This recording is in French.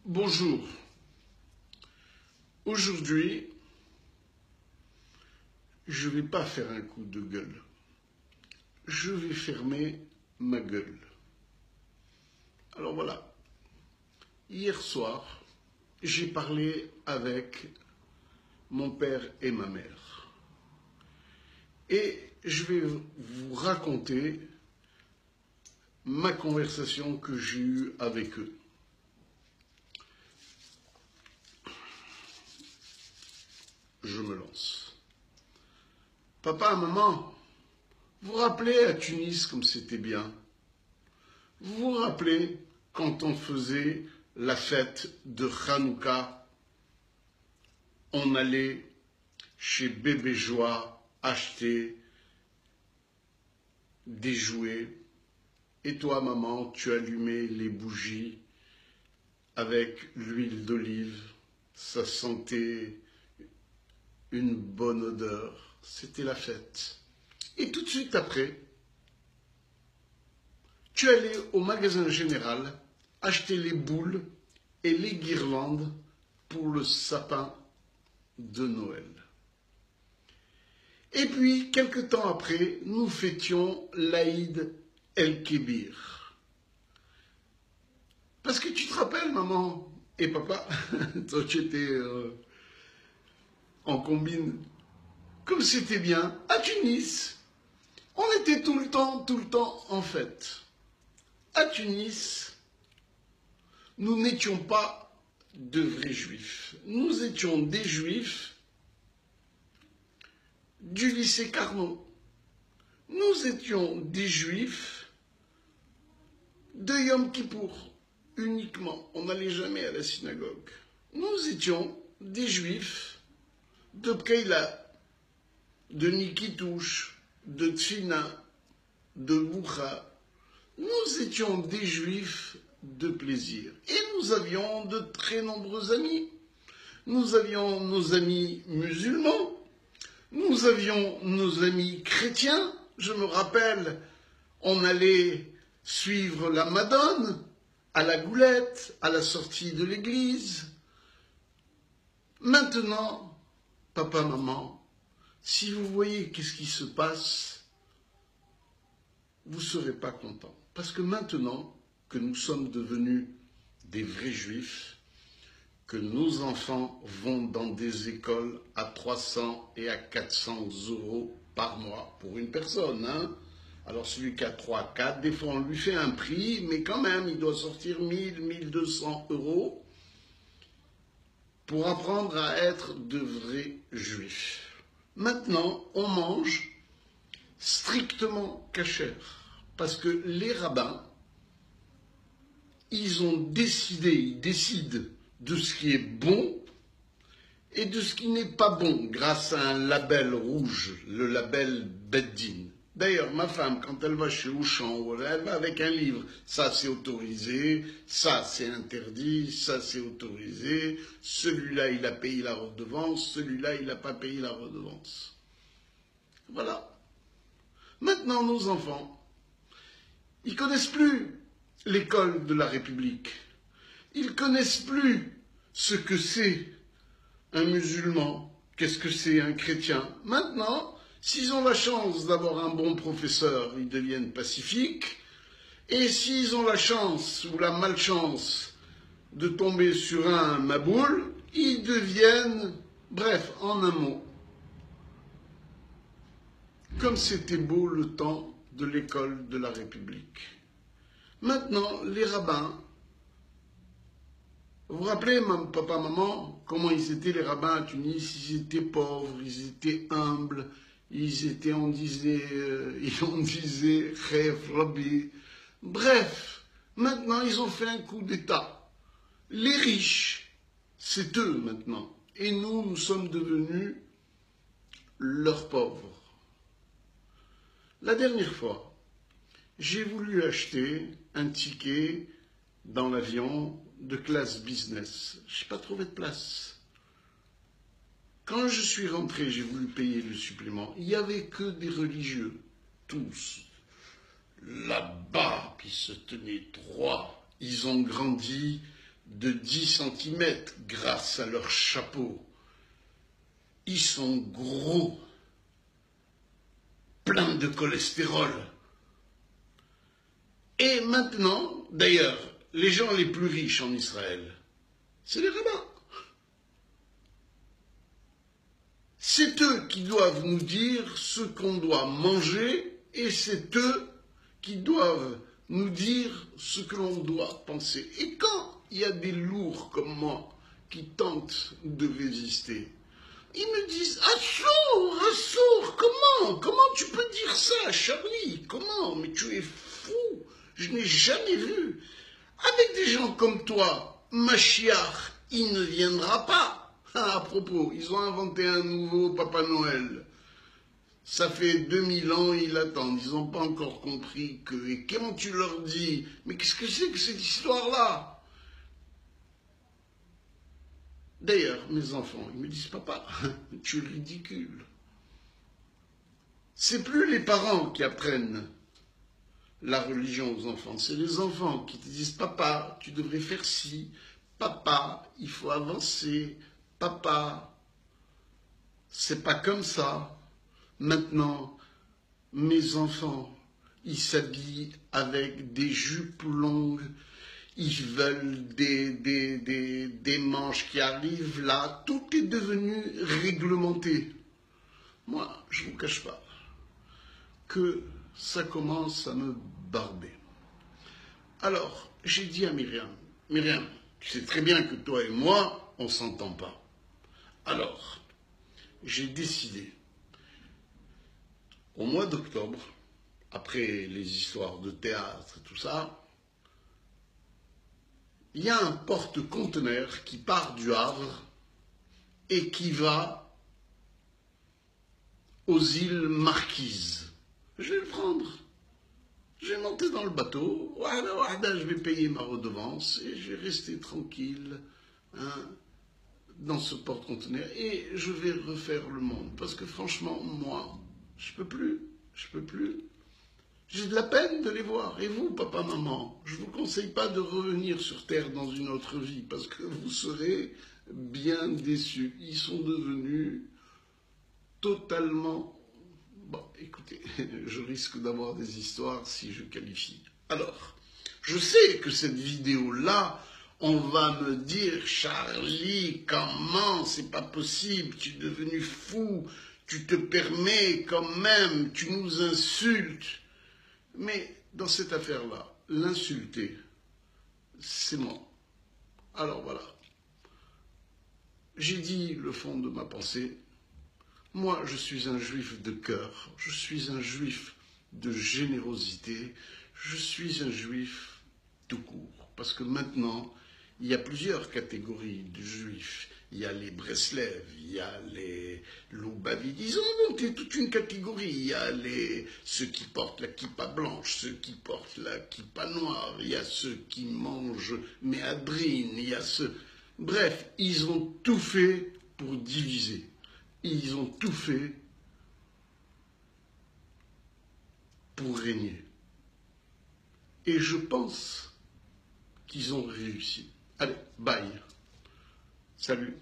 Bonjour. Aujourd'hui, je ne vais pas faire un coup de gueule. Je vais fermer ma gueule. Alors voilà. Hier soir, j'ai parlé avec mon père et ma mère. Et je vais vous raconter ma conversation que j'ai eue avec eux. Je me lance. Papa, maman, vous vous rappelez à Tunis comme c'était bien? Vous vous rappelez quand on faisait la fête de Hanouka, on allait chez Bébé Joie acheter des jouets et toi, maman, tu allumais les bougies avec l'huile d'olive, ça sentait une bonne odeur, c'était la fête. Et tout de suite après, tu allais au magasin général acheter les boules et les guirlandes pour le sapin de Noël. Et puis, quelque temps après, nous fêtions l'Aïd el-Kébir. Parce que tu te rappelles, maman et papa, toi tu étais en combine, comme c'était bien, à Tunis, on était tout le temps en fête. À Tunis, nous n'étions pas de vrais juifs. Nous étions des juifs du lycée Carnot. Nous étions des juifs de Yom Kippour uniquement. On n'allait jamais à la synagogue. Nous étions des juifs de Pkeila, de Nikitouche, de Tfina, de Boucha. Nous étions des juifs de plaisir. Et nous avions de très nombreux amis. Nous avions nos amis musulmans. Nous avions nos amis chrétiens. Je me rappelle, on allait suivre la Madone à la Goulette, à la sortie de l'église. Maintenant, papa, maman, si vous voyez qu'est-ce qui se passe, vous ne serez pas content. Parce que maintenant que nous sommes devenus des vrais juifs, que nos enfants vont dans des écoles à 300 et à 400 euros par mois pour une personne, hein. Alors celui qui a 3, 4, des fois on lui fait un prix, mais quand même il doit sortir 1000, 1200 euros pour apprendre à être de vrais juifs. Maintenant, on mange strictement cachère. Parce que les rabbins, ils décident de ce qui est bon et de ce qui n'est pas bon grâce à un label rouge, le label Beddin. D'ailleurs, ma femme, quand elle va chez Auchan, elle va avec un livre, ça c'est autorisé, ça c'est interdit, ça c'est autorisé, celui-là il a payé la redevance, celui-là il n'a pas payé la redevance. Voilà. Maintenant, nos enfants, ils ne connaissent plus l'école de la République. Ils ne connaissent plus ce que c'est un musulman, qu'est-ce que c'est un chrétien. Maintenant, s'ils ont la chance d'avoir un bon professeur, ils deviennent pacifiques. Et s'ils ont la chance ou la malchance de tomber sur un maboule, ils deviennent, bref, en un mot, comme c'était beau le temps de l'école de la République. Maintenant, les rabbins, vous vous rappelez, papa, maman, comment ils étaient les rabbins à Tunis? Ils étaient pauvres, ils étaient humbles, on disait, Chef, Rabbi. Bref, maintenant, ils ont fait un coup d'État. Les riches, c'est eux maintenant. Et nous sommes devenus leurs pauvres. La dernière fois, j'ai voulu acheter un ticket dans l'avion de classe business. Je n'ai pas trouvé de place. Quand je suis rentré, j'ai voulu payer le supplément. Il n'y avait que des religieux, tous, là-bas, qui se tenaient droit. Ils ont grandi de 10 centimètres grâce à leur chapeau. Ils sont gros, pleins de cholestérol. Et maintenant, d'ailleurs, les gens les plus riches en Israël, c'est les rabbins. C'est eux qui doivent nous dire ce qu'on doit manger et c'est eux qui doivent nous dire ce que l'on doit penser. Et quand il y a des lourds comme moi qui tentent de résister, ils me disent « Assour, comment tu peux dire ça, Charlie? Comment? Mais tu es fou, je n'ai jamais vu. Avec des gens comme toi, Mashiach, il ne viendra pas. » Ah, à propos, ils ont inventé un nouveau Papa Noël. Ça fait 2000 ans, ils attendent. Ils n'ont pas encore compris que... Et comment tu leur dis? Mais qu'est-ce que c'est que cette histoire-là? D'ailleurs, mes enfants, ils me disent, papa, tu es ridicule. C'est plus les parents qui apprennent la religion aux enfants, c'est les enfants qui te disent, papa, tu devrais faire ci, papa, il faut avancer, papa, c'est pas comme ça. Maintenant, mes enfants, ils s'habillent avec des jupes longues, ils veulent des manches qui arrivent là, tout est devenu réglementé. Moi, je ne vous cache pas que ça commence à me barber. Alors, j'ai dit à Myriam, tu sais très bien que toi et moi, on ne s'entend pas. Alors, j'ai décidé, au mois d'octobre, après les histoires de théâtre et tout ça, il y a un porte-conteneur qui part du Havre et qui va aux îles Marquises. Je vais le prendre. Je vais monter dans le bateau, je vais payer ma redevance et je vais rester tranquille dans ce porte-conteneur et je vais refaire le monde. Parce que franchement, moi, je peux plus. J'ai de la peine de les voir. Et vous, papa, maman, je ne vous conseille pas de revenir sur Terre dans une autre vie parce que vous serez bien déçus. Ils sont devenus totalement... Bon, écoutez, je risque d'avoir des histoires si je qualifie. Alors, je sais que cette vidéo-là, on va me dire, Charlie, comment, c'est pas possible, tu es devenu fou, tu te permets quand même, tu nous insultes. Mais dans cette affaire-là, l'insulter, c'est moi. Alors voilà, j'ai dit le fond de ma pensée. Moi, je suis un juif de cœur, je suis un juif de générosité, je suis un juif tout court. Parce que maintenant, il y a plusieurs catégories de juifs. Il y a les Breslev, il y a les Loubavides. Ils ont monté toute une catégorie. Il y a ceux qui portent la kippa blanche, ceux qui portent la kippa noire, il y a ceux qui mangent méadrine, il y a ceux... Bref, ils ont tout fait pour diviser. Ils ont tout fait pour régner. Et je pense qu'ils ont réussi. Allez, bye. Salut.